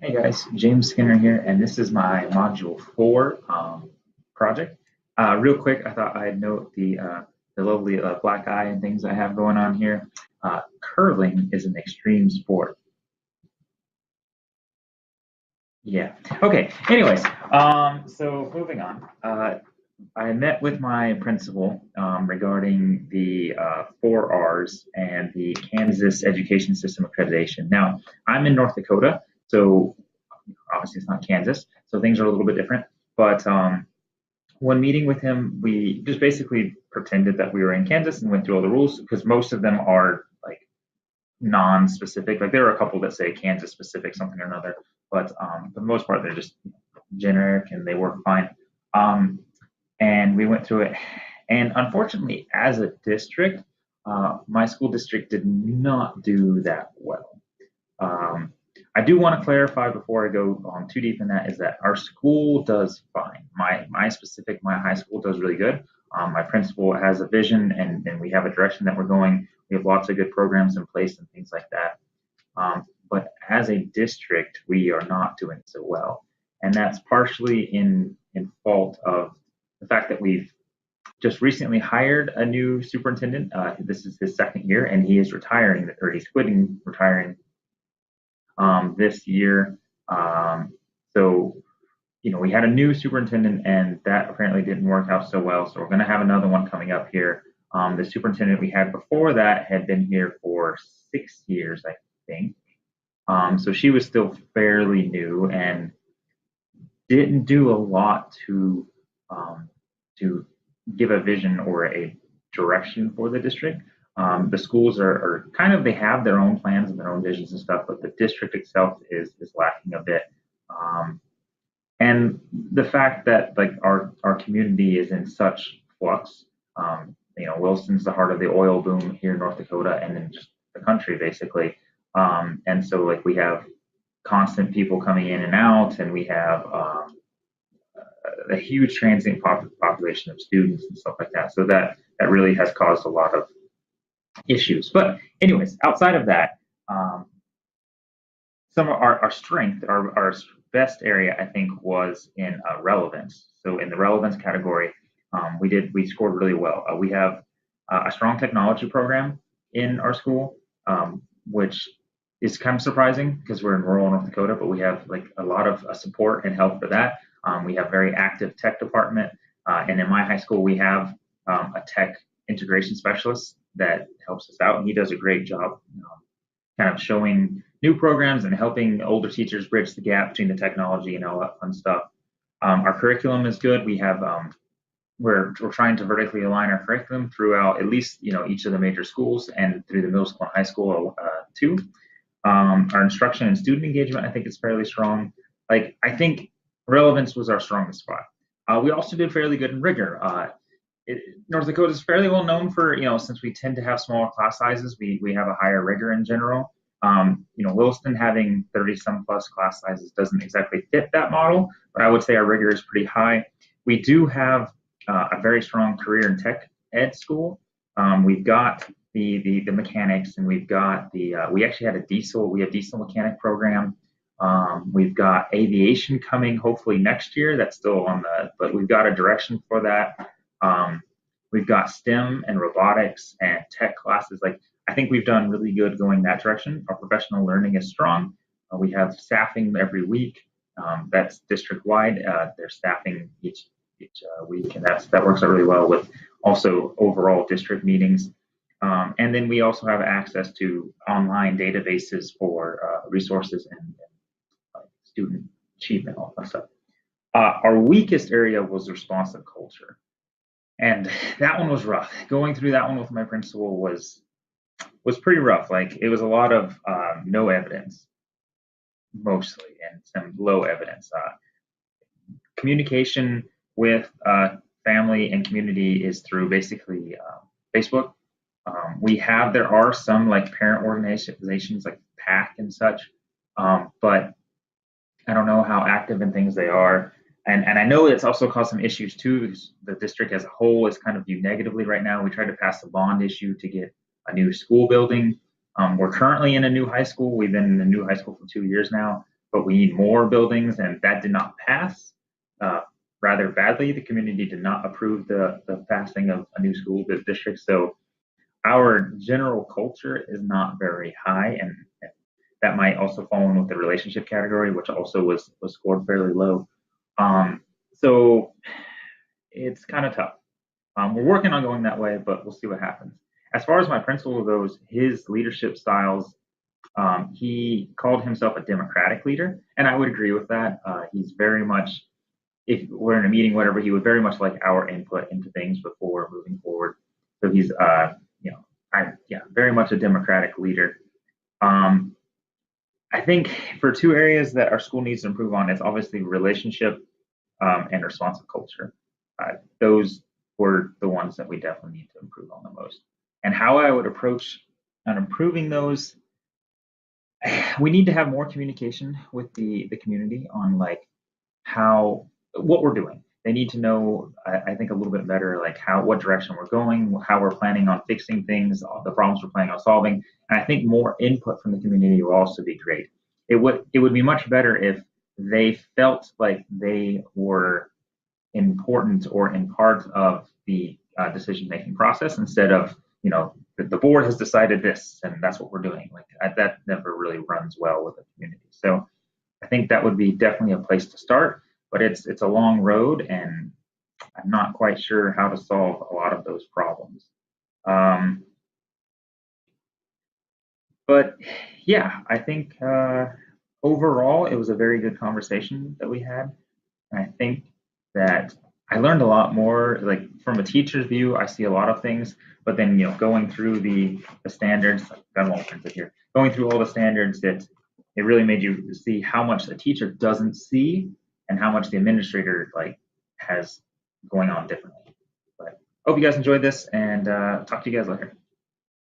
Hey guys, James Skinner here, and this is my Module 4 project. Real quick, I thought I'd note the lovely black eye and things I have going on here. Curling is an extreme sport. Yeah. Okay. Anyways, so moving on. I met with my principal regarding the 4Rs and the Kansas Education System Accreditation. Now, I'm in North Dakota, so obviously it's not Kansas, so things are a little bit different. But when meeting with him, we just basically pretended that we were in Kansas and went through all the rules because most of them are like non-specific. Like there are a couple that say Kansas specific something or another, but for the most part they're just generic and they work fine. And we went through it. And unfortunately, as a district, my school district did not do that well. Um, I do want to clarify before I go on too deep in that is that our school does fine. My high school does really good. My principal has a vision and we have a direction that we're going. We have lots of good programs in place and things like that. But as a district, we are not doing so well. And that's partially in fault of the fact that we've just recently hired a new superintendent. This is his second year, and he is retiring, or he's retiring this year. So, we had a new superintendent, and that apparently didn't work out so well. So we're going to have another one coming up here. The superintendent we had before that had been here for 6 years, I think. So she was still fairly new and didn't do a lot to give a vision or a direction for the district. The schools are kind of, they have their own plans and their own visions and stuff, but the district itself is lacking a bit. And the fact that like our community is in such flux, Wilson's the heart of the oil boom here in North Dakota and then just the country basically. And so like we have constant people coming in and out, and we have a huge transient population of students and stuff like that. So that really has caused a lot of issues. But anyways, outside of that, some of our strength, our best area, I think, was in relevance. So in the relevance category, we scored really well. We have a strong technology program in our school, which is kind of surprising because we're in rural North Dakota, but we have like a lot of support and help for that. We have very active tech department, and in my high school we have a tech integration specialist that helps us out, and he does a great job, kind of showing new programs and helping older teachers bridge the gap between the technology and all that fun stuff. Our curriculum is good. We have we're trying to vertically align our curriculum throughout at least each of the major schools and through the middle school and high school too. Our instruction and student engagement, I think, is fairly strong. Like I think relevance was our strongest spot. We also did fairly good in rigor. North Dakota is fairly well known for, since we tend to have smaller class sizes, we have a higher rigor in general. Williston having 30 some plus class sizes doesn't exactly fit that model, but I would say our rigor is pretty high. We do have a very strong career and tech ed school. We've got the mechanics, and we've got we actually had we have diesel mechanic program. We've got aviation coming hopefully next year. That's still but we've got a direction for that. We've got STEM and robotics and tech classes. Like I think we've done really good going that direction. Our professional learning is strong. We have staffing every week. That's district wide. They're staffing each week, and that works out really well with also overall district meetings. And then we also have access to online databases for resources and student achievement, all that stuff. Our weakest area was responsive culture. And that one was rough. Going through that one with my principal was pretty rough. Like it was a lot of no evidence, mostly, and some low evidence. Communication with family and community is through basically Facebook. There are some like parent organizations like PAC and such, but I don't know how active in things they are. And I know it's also caused some issues too, because the district as a whole is kind of viewed negatively right now. We tried to pass a bond issue to get a new school building. We're currently in a new high school. We've been in a new high school for 2 years now. but we need more buildings, and that did not pass. Uh, Rather badly, the community did not approve the passing of a new school district. So our general culture is not very high, and that might also fall in with the relationship category, which also was scored fairly low. So it's kind of tough. We're working on going that way, but we'll see what happens. As far as my principal goes, his leadership styles, he called himself a democratic leader, and I would agree with that. He's very much, if we're in a meeting, whatever, he would very much like our input into things before moving forward. So he's, yeah, very much a democratic leader. Um, I think for two areas that our school needs to improve on, it's obviously relationship and responsive culture. Those were the ones that we definitely need to improve on the most. And how I would approach on improving those, we need to have more communication with the community on like how what we're doing. They need to know, I think, a little bit better, like what direction we're going, how we're planning on fixing things, the problems we're planning on solving. And I think more input from the community will also be great. It would be much better if they felt like they were important or in part of the decision making process instead of the board has decided this and that's what we're doing. Like that never really runs well with the community. So I think that would be definitely a place to start, but it's a long road, and I'm not quite sure how to solve a lot of those problems. Um, but yeah, I think overall it was a very good conversation that we had. And I think that I learned a lot more. Like from a teacher's view, I see a lot of things, but then going through the standards, I've got them all printed here. Going through all the standards, it really made you see how much the teacher doesn't see and how much the administrator like has going on differently. But hope you guys enjoyed this, and talk to you guys later.